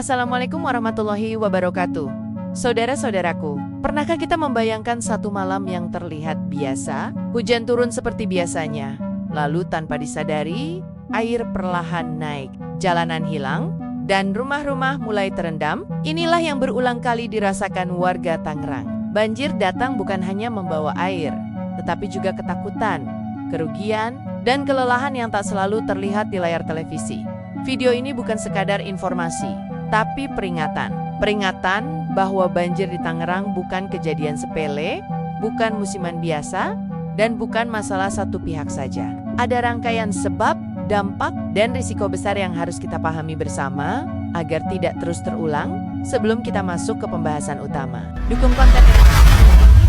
Assalamualaikum warahmatullahi wabarakatuh. Saudara-saudaraku, pernahkah kita membayangkan satu malam yang terlihat biasa? Hujan turun seperti biasanya, lalu tanpa disadari, air perlahan naik, jalanan hilang, dan rumah-rumah mulai terendam. Inilah yang berulang kali dirasakan warga Tangerang. Banjir datang bukan hanya membawa air, tetapi juga ketakutan, kerugian, dan kelelahan yang tak selalu terlihat di layar televisi. Video ini bukan sekadar informasi, tapi peringatan. Peringatan bahwa banjir di Tangerang bukan kejadian sepele, bukan musiman biasa, dan bukan masalah satu pihak saja. Ada rangkaian sebab, dampak, dan risiko besar yang harus kita pahami bersama agar tidak terus terulang sebelum kita masuk ke pembahasan utama. Dukung konten ini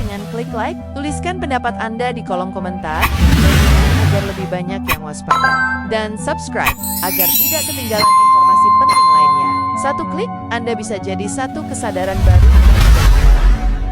dengan klik like, tuliskan pendapat Anda di kolom komentar agar lebih banyak yang waspada, dan subscribe agar tidak ketinggalan informasi penting lainnya. Satu klik, Anda bisa jadi satu kesadaran baru.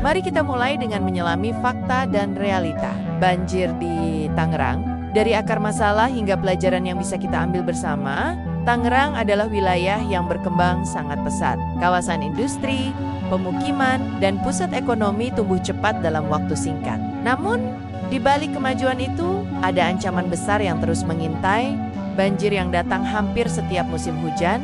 Mari kita mulai dengan menyelami fakta dan realita. Banjir di Tangerang, dari akar masalah hingga pelajaran yang bisa kita ambil bersama, Tangerang adalah wilayah yang berkembang sangat pesat. Kawasan industri, pemukiman, dan pusat ekonomi tumbuh cepat dalam waktu singkat. Namun, di balik kemajuan itu, ada ancaman besar yang terus mengintai, banjir yang datang hampir setiap musim hujan.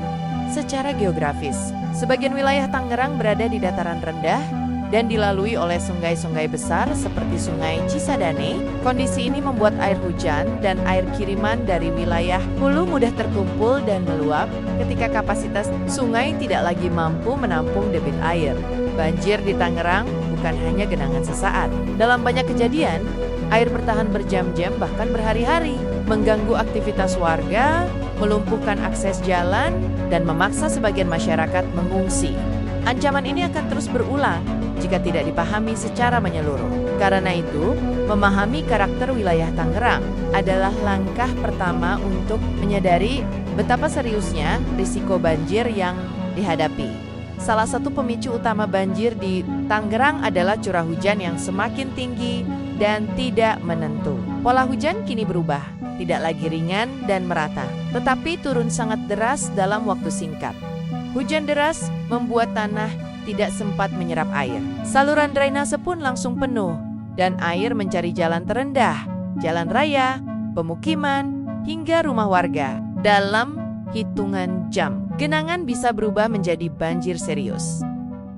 Secara geografis, sebagian wilayah Tangerang berada di dataran rendah dan dilalui oleh sungai-sungai besar seperti Sungai Cisadane. Kondisi ini membuat air hujan dan air kiriman dari wilayah hulu mudah terkumpul dan meluap ketika kapasitas sungai tidak lagi mampu menampung debit air. Banjir di Tangerang bukan hanya genangan sesaat. Dalam banyak kejadian, air bertahan berjam-jam bahkan berhari-hari, mengganggu aktivitas warga, melumpuhkan akses jalan, dan memaksa sebagian masyarakat mengungsi. Ancaman ini akan terus berulang jika tidak dipahami secara menyeluruh. Karena itu, memahami karakter wilayah Tangerang adalah langkah pertama untuk menyadari betapa seriusnya risiko banjir yang dihadapi. Salah satu pemicu utama banjir di Tangerang adalah curah hujan yang semakin tinggi dan tidak menentu. Pola hujan kini berubah, tidak lagi ringan dan merata, tetapi turun sangat deras dalam waktu singkat. Hujan deras membuat tanah tidak sempat menyerap air. Saluran drainase pun langsung penuh, dan air mencari jalan terendah, jalan raya, pemukiman, hingga rumah warga. Dalam hitungan jam, genangan bisa berubah menjadi banjir serius.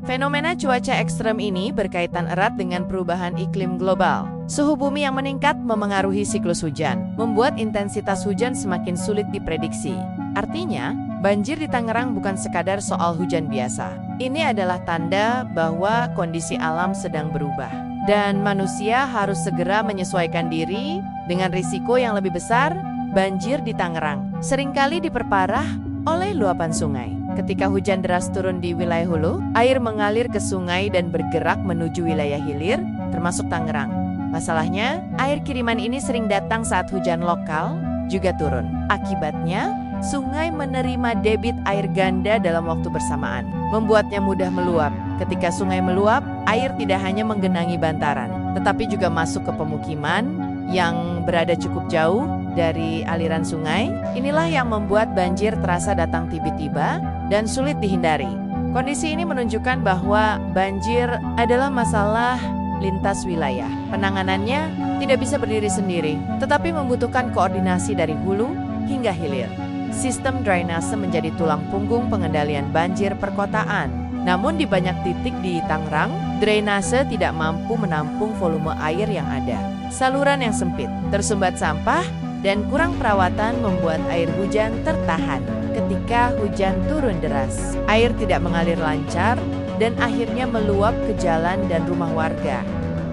Fenomena cuaca ekstrem ini berkaitan erat dengan perubahan iklim global. Suhu bumi yang meningkat memengaruhi siklus hujan, membuat intensitas hujan semakin sulit diprediksi. Artinya, banjir di Tangerang bukan sekadar soal hujan biasa. Ini adalah tanda bahwa kondisi alam sedang berubah, dan manusia harus segera menyesuaikan diri dengan risiko yang lebih besar. Banjir di Tangerang seringkali diperparah oleh luapan sungai. Ketika hujan deras turun di wilayah hulu, air mengalir ke sungai dan bergerak menuju wilayah hilir, termasuk Tangerang. Masalahnya, air kiriman ini sering datang saat hujan lokal juga turun. Akibatnya, sungai menerima debit air ganda dalam waktu bersamaan, membuatnya mudah meluap. Ketika sungai meluap, air tidak hanya menggenangi bantaran, tetapi juga masuk ke pemukiman yang berada cukup jauh dari aliran sungai. Inilah yang membuat banjir terasa datang tiba-tiba dan sulit dihindari. Kondisi ini menunjukkan bahwa banjir adalah masalah lintas wilayah. Penanganannya tidak bisa berdiri sendiri, tetapi membutuhkan koordinasi dari hulu hingga hilir. Sistem drainase menjadi tulang punggung pengendalian banjir perkotaan. Namun di banyak titik di Tangerang, drainase tidak mampu menampung volume air yang ada. Saluran yang sempit, tersumbat sampah, dan kurang perawatan membuat air hujan tertahan. Ketika hujan turun deras, air tidak mengalir lancar dan akhirnya meluap ke jalan dan rumah warga.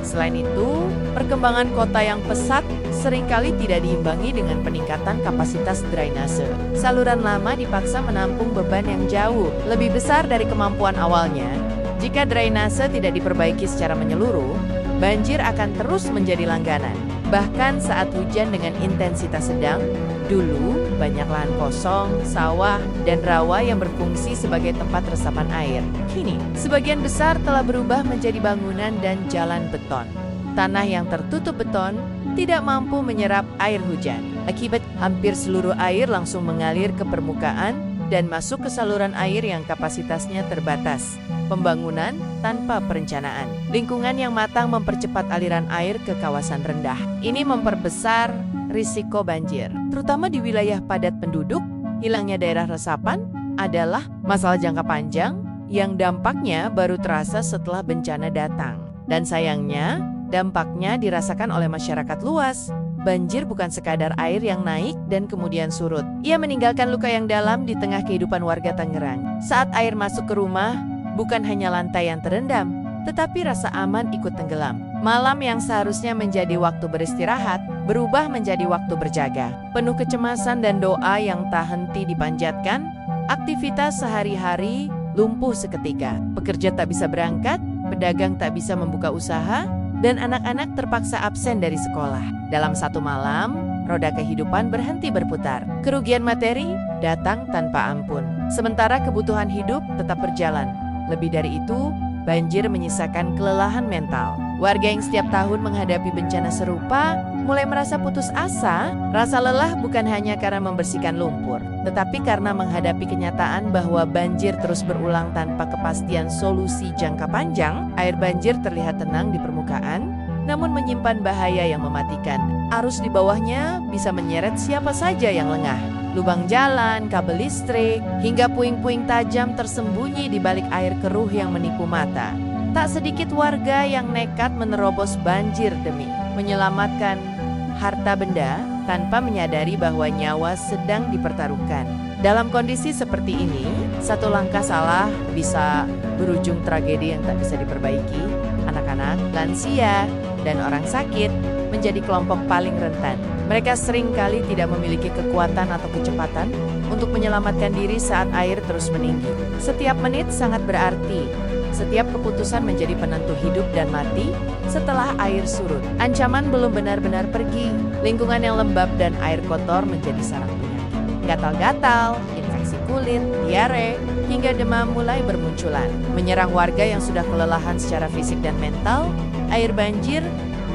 Selain itu, perkembangan kota yang pesat seringkali tidak diimbangi dengan peningkatan kapasitas drainase. Saluran lama dipaksa menampung beban yang jauh lebih besar dari kemampuan awalnya. Jika drainase tidak diperbaiki secara menyeluruh, banjir akan terus menjadi langganan. Bahkan saat hujan dengan intensitas sedang, dulu banyak lahan kosong, sawah, dan rawa yang berfungsi sebagai tempat resapan air. Kini, sebagian besar telah berubah menjadi bangunan dan jalan beton. Tanah yang tertutup beton tidak mampu menyerap air hujan. Akibat hampir seluruh air langsung mengalir ke permukaan dan masuk ke saluran air yang kapasitasnya terbatas. Pembangunan tanpa perencanaan. Lingkungan yang matang mempercepat aliran air ke kawasan rendah. Ini memperbesar risiko banjir. Terutama di wilayah padat penduduk, hilangnya daerah resapan adalah masalah jangka panjang yang dampaknya baru terasa setelah bencana datang. Dan sayangnya, dampaknya dirasakan oleh masyarakat luas. Banjir bukan sekadar air yang naik dan kemudian surut. Ia meninggalkan luka yang dalam di tengah kehidupan warga Tangerang. Saat air masuk ke rumah, bukan hanya lantai yang terendam, tetapi rasa aman ikut tenggelam. Malam yang seharusnya menjadi waktu beristirahat, berubah menjadi waktu berjaga. Penuh kecemasan dan doa yang tak henti dipanjatkan, aktivitas sehari-hari lumpuh seketika. Pekerja tak bisa berangkat, pedagang tak bisa membuka usaha, dan anak-anak terpaksa absen dari sekolah. Dalam satu malam, roda kehidupan berhenti berputar. Kerugian materi datang tanpa ampun. Sementara kebutuhan hidup tetap berjalan. Lebih dari itu, banjir menyisakan kelelahan mental. Warga yang setiap tahun menghadapi bencana serupa mulai merasa putus asa. Rasa lelah bukan hanya karena membersihkan lumpur, tetapi karena menghadapi kenyataan bahwa banjir terus berulang tanpa kepastian solusi jangka panjang. Air banjir terlihat tenang di permukaan, namun menyimpan bahaya yang mematikan. Arus di bawahnya bisa menyeret siapa saja yang lengah. Lubang jalan, kabel listrik, hingga puing-puing tajam tersembunyi di balik air keruh yang menipu mata. Tak sedikit warga yang nekat menerobos banjir demi menyelamatkan harta benda tanpa menyadari bahwa nyawa sedang dipertaruhkan. Dalam kondisi seperti ini, satu langkah salah bisa berujung tragedi yang tak bisa diperbaiki. Anak-anak, lansia, dan orang sakit menjadi kelompok paling rentan. Mereka seringkali tidak memiliki kekuatan atau kecepatan untuk menyelamatkan diri saat air terus meninggi. Setiap menit sangat berarti. Setiap keputusan menjadi penentu hidup dan mati setelah air surut. Ancaman belum benar-benar pergi. Lingkungan yang lembab dan air kotor menjadi sarang penyakit. Gatal-gatal, infeksi kulit, diare, hingga demam mulai bermunculan. Menyerang warga yang sudah kelelahan secara fisik dan mental, air banjir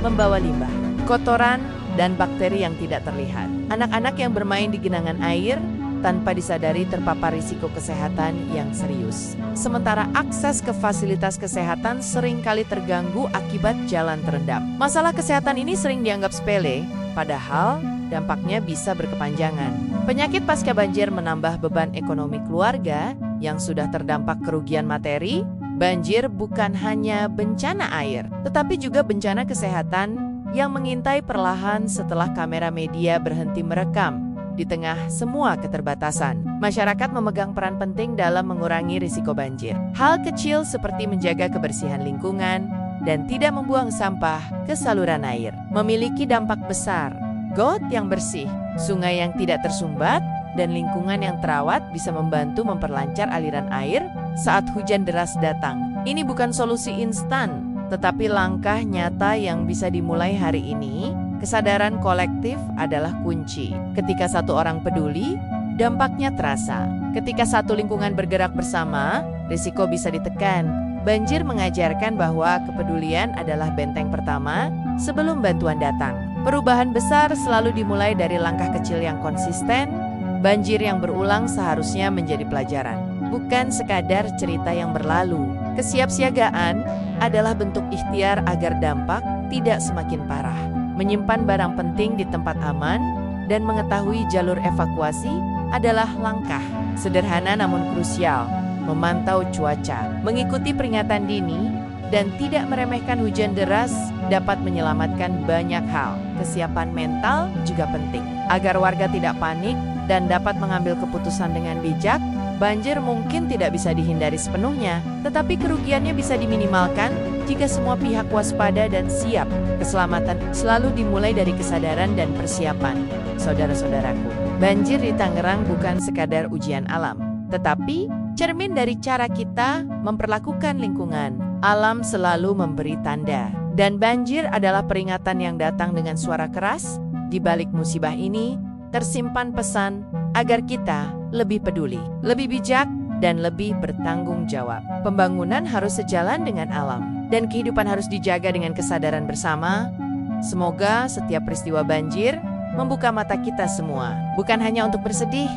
membawa limbah, kotoran, dan bakteri yang tidak terlihat. Anak-anak yang bermain di genangan air tanpa disadari terpapar risiko kesehatan yang serius. Sementara akses ke fasilitas kesehatan seringkali terganggu akibat jalan terendam. Masalah kesehatan ini sering dianggap sepele, padahal dampaknya bisa berkepanjangan. Penyakit pasca banjir menambah beban ekonomi keluarga yang sudah terdampak kerugian materi. Banjir bukan hanya bencana air, tetapi juga bencana kesehatan yang mengintai perlahan setelah kamera media berhenti merekam. Di tengah semua keterbatasan, masyarakat memegang peran penting dalam mengurangi risiko banjir. Hal kecil seperti menjaga kebersihan lingkungan dan tidak membuang sampah ke saluran air memiliki dampak besar. Got yang bersih, sungai yang tidak tersumbat, dan lingkungan yang terawat bisa membantu memperlancar aliran air saat hujan deras datang. Ini bukan solusi instan, tetapi langkah nyata yang bisa dimulai hari ini. Kesadaran kolektif adalah kunci. Ketika satu orang peduli, dampaknya terasa. Ketika satu lingkungan bergerak bersama, risiko bisa ditekan. Banjir mengajarkan bahwa kepedulian adalah benteng pertama sebelum bantuan datang. Perubahan besar selalu dimulai dari langkah kecil yang konsisten. Banjir yang berulang seharusnya menjadi pelajaran, bukan sekadar cerita yang berlalu. Kesiapsiagaan adalah bentuk ikhtiar agar dampak tidak semakin parah. Menyimpan barang penting di tempat aman dan mengetahui jalur evakuasi adalah langkah sederhana namun krusial. Memantau cuaca, mengikuti peringatan dini, dan tidak meremehkan hujan deras dapat menyelamatkan banyak hal. Kesiapan mental juga penting agar warga tidak panik dan dapat mengambil keputusan dengan bijak. Banjir mungkin tidak bisa dihindari sepenuhnya, tetapi kerugiannya bisa diminimalkan jika semua pihak waspada dan siap. Keselamatan selalu dimulai dari kesadaran dan persiapan. Saudara-saudaraku, banjir di Tangerang bukan sekadar ujian alam, tetapi cermin dari cara kita memperlakukan lingkungan. Alam selalu memberi tanda. Dan banjir adalah peringatan yang datang dengan suara keras. Di balik musibah ini, tersimpan pesan agar kita lebih peduli, lebih bijak, dan lebih bertanggung jawab. Pembangunan harus sejalan dengan alam, dan kehidupan harus dijaga dengan kesadaran bersama. Semoga setiap peristiwa banjir membuka mata kita semua, bukan hanya untuk bersedih,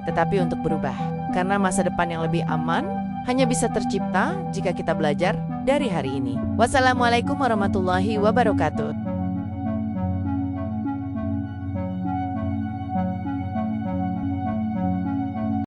tetapi untuk berubah. Karena masa depan yang lebih aman hanya bisa tercipta jika kita belajar dari hari ini. Wassalamualaikum warahmatullahi wabarakatuh.